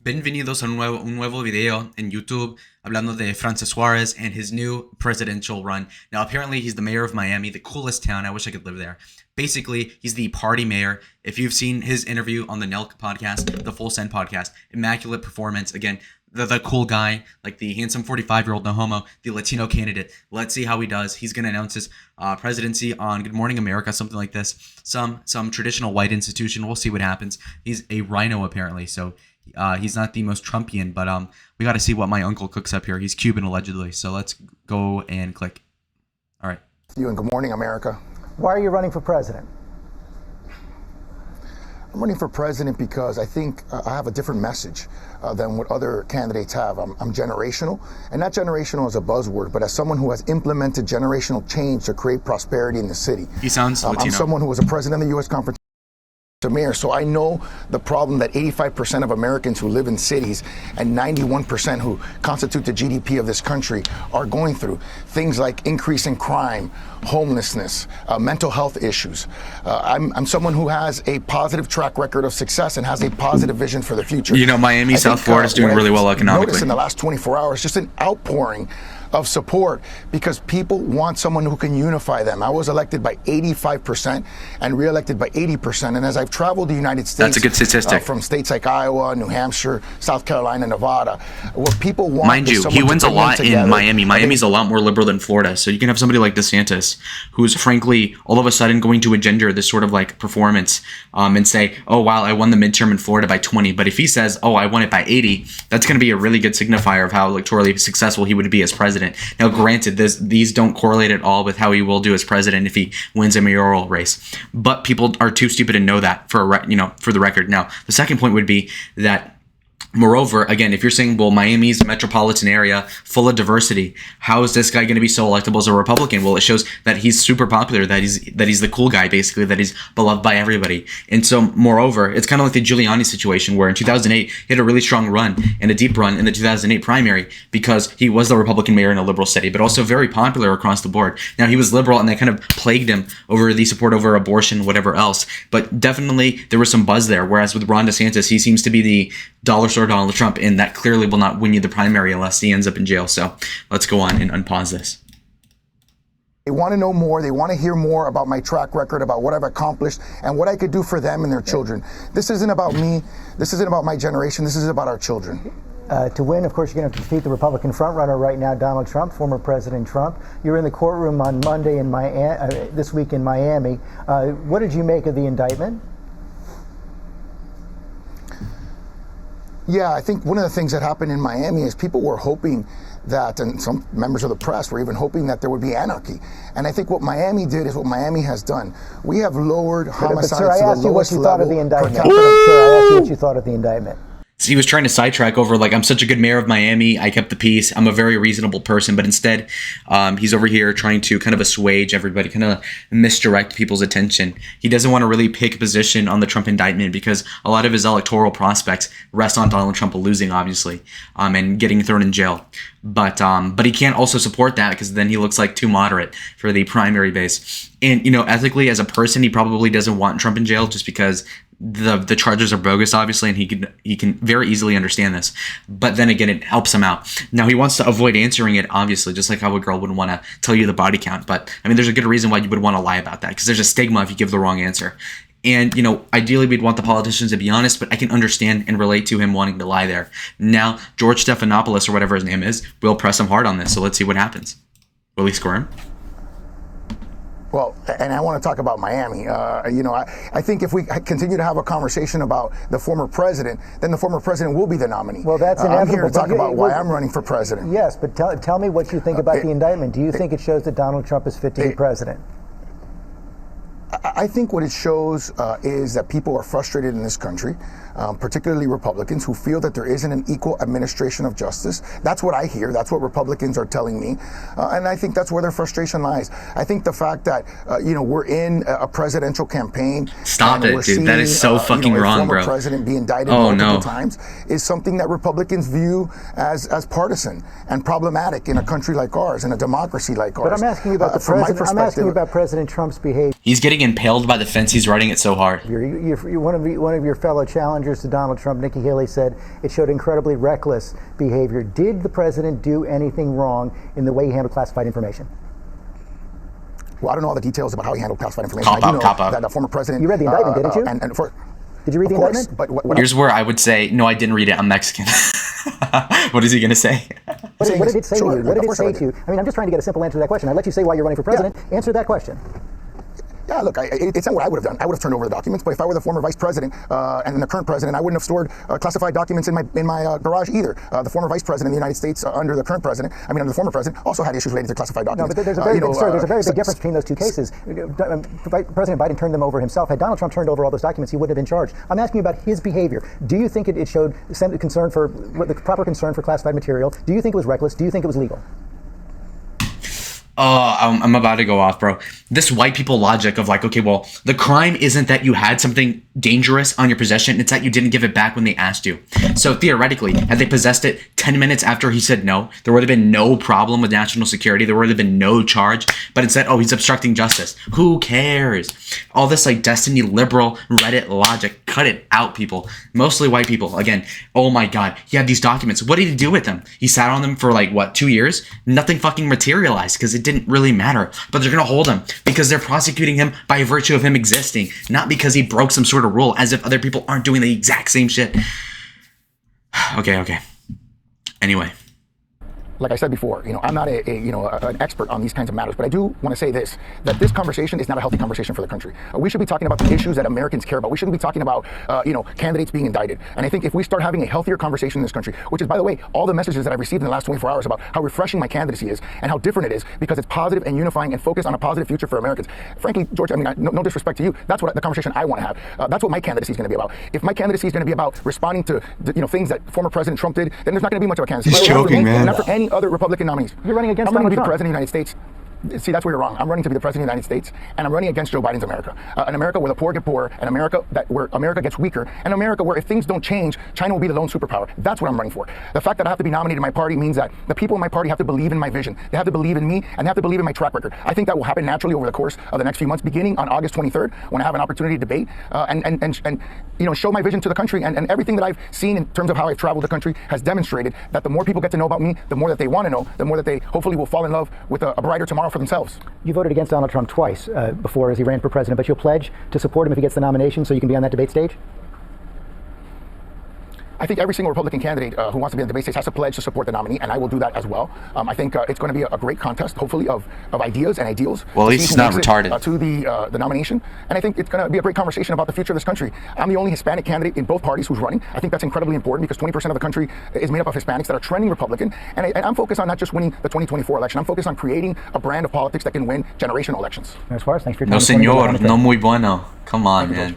Bienvenidos a un nuevo video in YouTube hablando de Suarez and his new presidential run. Now, apparently, he's the mayor of Miami, the coolest town. I wish I could live there. Basically, he's the party mayor. If you've seen his interview on the Nelk podcast, the Full Send podcast, immaculate performance. Again, the cool guy, like the handsome 45-year-old no homo, the Latino candidate. Let's see how he does. He's going to announce his presidency on Good Morning America, something like this. Some traditional white institution. We'll see what happens. He's a rhino, apparently, so he's not the most Trumpian, but we got to see what my uncle cooks up here. He's Cuban, allegedly, so let's go and click. All right. You and Good Morning America. Why are you running for president? I'm running for president because I think I have a different message than what other candidates have. I'm generational, and not generational as a buzzword, but as someone who has implemented generational change to create prosperity in the city. He sounds Latino. I'm someone who was a president of the U.S. Conference mayor, so I know the problem that 85% of Americans who live in cities and 91% who constitute the GDP of this country are going through. Things like increasing crime, homelessness, mental health issues. I'm someone who has a positive track record of success and has a positive vision for the future. You know, Miami, South Florida is doing really well economically. Notice in the last 24 hours, just an outpouring of support because people want someone who can unify them. I was elected by 85% and reelected by 80%. And as I've traveled the United States, that's a good statistic. From states like Iowa, New Hampshire, South Carolina, Nevada, what people want. Mind you, he wins a lot in Miami. Miami's a lot more liberal than Florida. So you can have somebody like DeSantis, who's frankly all of a sudden going to engender this sort of like performance and say, oh, wow, I won the midterm in Florida by 20. But if he says, oh, I won it by 80, that's going to be a really good signifier of how electorally successful he would be as president. Now, granted, these don't correlate at all with how he will do as president if he wins a mayoral race, but people are too stupid to know that for the record. Now, the second point would be that, moreover, again, if you're saying, well, Miami's a metropolitan area full of diversity, how is this guy going to be so electable as a Republican? Well, it shows that he's super popular, that he's the cool guy, basically, that he's beloved by everybody. And so, moreover, it's kind of like the Giuliani situation where in 2008, he had a really strong run and a deep run in the 2008 primary because he was the Republican mayor in a liberal city, but also very popular across the board. Now, he was liberal and they kind of plagued him over the support over abortion, whatever else. But definitely there was some buzz there, whereas with Ron DeSantis, he seems to be the dollar store Donald Trump, and that clearly will not win you the primary unless he ends up in jail. So let's go on and unpause this. They want to know more. They want to hear more about my track record, about what I've accomplished, and what I could do for them and their children. This isn't about me. This isn't about my generation. This is about our children. To win, of course, you're going to defeat the Republican frontrunner right now, Donald Trump, former President Trump. You're in the courtroom on Monday in this week in Miami. What did you make of the indictment? Yeah, I think one of the things that happened in Miami is people were hoping that, and some members of the press were even hoping that there would be anarchy. And I think what Miami did is what Miami has done. We have lowered homicides to the lowest level. Sir, I asked you what you thought of the indictment. Sir, I asked you what you thought of the indictment. So he was trying to sidetrack over, like, I'm such a good mayor of Miami, I kept the peace, I'm a very reasonable person, but instead he's over here trying to kind of assuage everybody, kind of misdirect people's attention. He doesn't want to really pick a position on the Trump indictment because a lot of his electoral prospects rest on Donald Trump losing, obviously, and getting thrown in jail. But he can't also support that because then he looks like too moderate for the primary base. And, ethically, as a person, he probably doesn't want Trump in jail just because the charges are bogus, obviously, and he can very easily understand this. But then again, it helps him out. Now, he wants to avoid answering it, obviously, just like how a girl would want to tell you the body count. But, I mean, there's a good reason why you would want to lie about that, because there's a stigma if you give the wrong answer. And, ideally we'd want the politicians to be honest, but I can understand and relate to him wanting to lie there. Now, George Stephanopoulos, or whatever his name is, will press him hard on this, so let's see what happens. Will he squirm? Well, and I want to talk about Miami. I think if we continue to have a conversation about the former president, then the former president will be the nominee. Well, that's inevitable. I'm here to talk about why I'm running for president. Yes, but tell me what you think about the indictment. Do you think it shows that Donald Trump is fit to be president? I think what it shows is that people are frustrated in this country, particularly Republicans, who feel that there isn't an equal administration of justice. That's what I hear. That's what Republicans are telling me. And I think that's where their frustration lies. I think the fact that, we're in a presidential campaign. Stop it, dude. That is so fucking wrong, bro. The president be indicted multiple times is something that Republicans view as partisan and problematic in a country like ours, in a democracy like ours. But I'm asking you about the president. I'm asking you about President Trump's behavior. He's getting impaled by the fence. He's riding it so hard. You're one of your fellow challengers challengers to Donald Trump, Nikki Haley, said it showed incredibly reckless behavior. Did the president do anything wrong in the way he handled classified information? Well, I don't know all the details about how he handled classified information. I do know that the former president... You read the indictment, didn't you? Did you read the indictment? But here's where I would say, no, I didn't read it. I'm Mexican. What is he going to say? What did it say to you? What did it say to you? I mean, I'm just trying to get a simple answer to that question. I let you say why you're running for president. Yeah. Answer that question. Yeah, look, it's not what I would have done. I would have turned over the documents, but if I were the former vice president and the current president, I wouldn't have stored classified documents in my garage either. The former vice president of the United States under the current president, under the former president, also had issues related to classified documents. No, but there's a very big difference between those two cases. President Biden turned them over himself. Had Donald Trump turned over all those documents, he wouldn't have been charged. I'm asking you about his behavior. Do you think it showed concern for the proper concern for classified material? Do you think it was reckless? Do you think it was legal? Oh, I'm about to go off, bro. This white people logic of like, okay, well, the crime isn't that you had something dangerous on your possession. It's that you didn't give it back when they asked you. So theoretically, had they possessed it 10 minutes after he said no, there would have been no problem with national security. There would have been no charge. But instead, oh, he's obstructing justice. Who cares? All this like destiny liberal Reddit logic. Cut it out, people. Mostly white people. Again, oh my God, he had these documents. What did he do with them? He sat on them for like, what, 2 years? Nothing fucking materialized because it didn't really matter. But they're going to hold him because they're prosecuting him by virtue of him existing, not because he broke some sort of rule, as if other people aren't doing the exact same shit. Okay. Anyway. Like I said before, I'm not an expert on these kinds of matters, but I do want to say this, that this conversation is not a healthy conversation for the country. We should be talking about the issues that Americans care about. We shouldn't be talking about, candidates being indicted. And I think if we start having a healthier conversation in this country, which is, by the way, all the messages that I've received in the last 24 hours about how refreshing my candidacy is and how different it is because it's positive and unifying and focused on a positive future for Americans. Frankly, George, no disrespect to you, that's what the conversation I want to have. That's what my candidacy is going to be about. If my candidacy is going to be about responding to, things that former President Trump did, then there's not going to be much of a candidacy. He's joking, man. Not for any other Republican nominees. You're running against I'm running to be Donald the Trump. president of the United States. See, that's where you're wrong. I'm running to be the president of the United States, and I'm running against Joe Biden's America. An America where the poor get poorer, an America where America gets weaker, and America where if things don't change, China will be the lone superpower. That's what I'm running for. The fact that I have to be nominated in my party means that the people in my party have to believe in my vision. They have to believe in me, and they have to believe in my track record. I think that will happen naturally over the course of the next few months, beginning on August 23rd, when I have an opportunity to debate and show my vision to the country. And everything that I've seen in terms of how I've traveled the country has demonstrated that the more people get to know about me, the more that they want to know, the more that they hopefully will fall in love with a brighter tomorrow for themselves. You voted against Donald Trump twice before as he ran for president, but you'll pledge to support him if he gets the nomination so you can be on that debate stage? I think every single Republican candidate who wants to be on the debate stage has to pledge to support the nominee, and I will do that as well. I think it's going to be a great contest, hopefully, of ideas and ideals. Well, at least he's not retarded. To the nomination, and I think it's going to be a great conversation about the future of this country. I'm the only Hispanic candidate in both parties who's running. I think that's incredibly important because 20% of the country is made up of Hispanics that are trending Republican, and I'm focused on not just winning the 2024 election. I'm focused on creating a brand of politics that can win generational elections. Suarez, thanks for your time. No, senor, no muy bueno. Come on, man.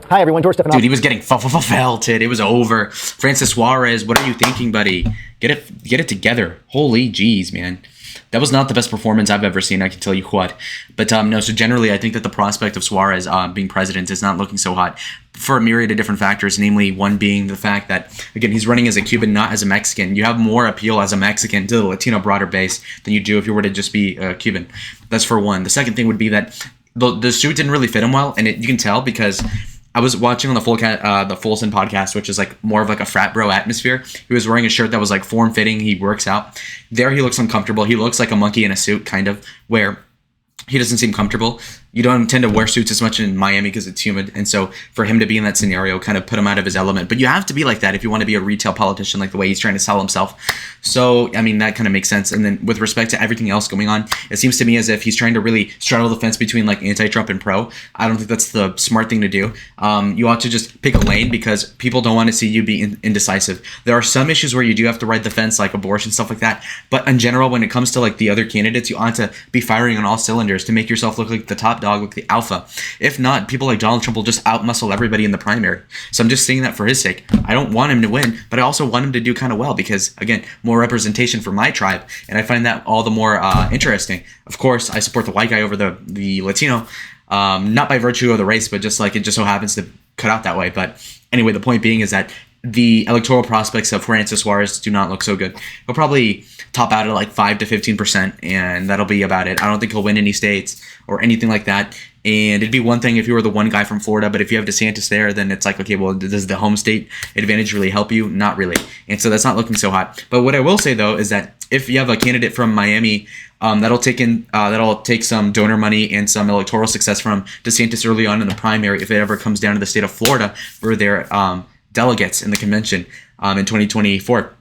Hi, everyone. George Stephanopoulos. Dude, he was getting felted. It was over. Francis Suarez, what are you thinking, buddy? Get it together. Holy jeez, man. That was not the best performance I've ever seen, I can tell you what. But no, so generally, I think that the prospect of Suarez being president is not looking so hot for a myriad of different factors, namely one being the fact that, again, he's running as a Cuban, not as a Mexican. You have more appeal as a Mexican to the Latino broader base than you do if you were to just be Cuban. That's for one. The second thing would be that the suit didn't really fit him well, and you can tell because I was watching on the Fulson podcast, which is like more of like a frat bro atmosphere. He was wearing a shirt that was like form fitting. He works out. There he looks uncomfortable. He looks like a monkey in a suit, kind of, where he doesn't seem comfortable. You don't tend to wear suits as much in Miami because it's humid. And so for him to be in that scenario kind of put him out of his element. But you have to be like that if you want to be a retail politician, like the way he's trying to sell himself. So, I mean, that kind of makes sense. And then with respect to everything else going on, it seems to me as if he's trying to really straddle the fence between like anti-Trump and pro. I don't think that's the smart thing to do. You ought to just pick a lane because people don't want to see you be indecisive. There are some issues where you do have to ride the fence, like abortion, stuff like that. But in general, when it comes to like the other candidates, you ought to be firing on all cylinders to make yourself look like the top dog, like the alpha. If not, people like Donald Trump will just outmuscle everybody in the primary. So I'm just saying that for his sake. I don't want him to win, but I also want him to do kind of well because, again, more representation for my tribe, and I find that all the more interesting. Of course, I support the white guy over the Latino, not by virtue of the race, but just like it just so happens to cut out that way. But anyway, the point being is that the electoral prospects of Francis Suarez do not look so good. He'll probably top out at like 5 to 15%, and that'll be about it. I don't think he'll win any states or anything like that. And it'd be one thing if you were the one guy from Florida, but if you have DeSantis there, then it's like, okay, well, does the home state advantage really help you? Not really. And so that's not looking so hot. But what I will say, though, is that if you have a candidate from Miami that'll take some donor money and some electoral success from DeSantis early on in the primary, if it ever comes down to the state of Florida for their delegates in the convention in 2024.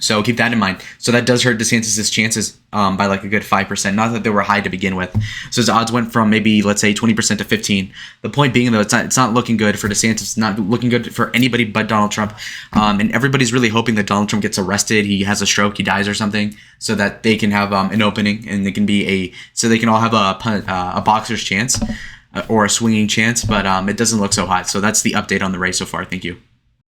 So keep that in mind. So that does hurt DeSantis' chances by like a good 5%. Not that they were high to begin with. So his odds went from maybe, let's say, 20% to 15%. The point being, though, it's not looking good for DeSantis. It's not looking good for anybody but Donald Trump. And everybody's really hoping that Donald Trump gets arrested. He has a stroke. He dies or something, so that they can have an opening and they can be so they can all have a boxer's chance or a swinging chance. But it doesn't look so hot. So that's the update on the race so far. Thank you.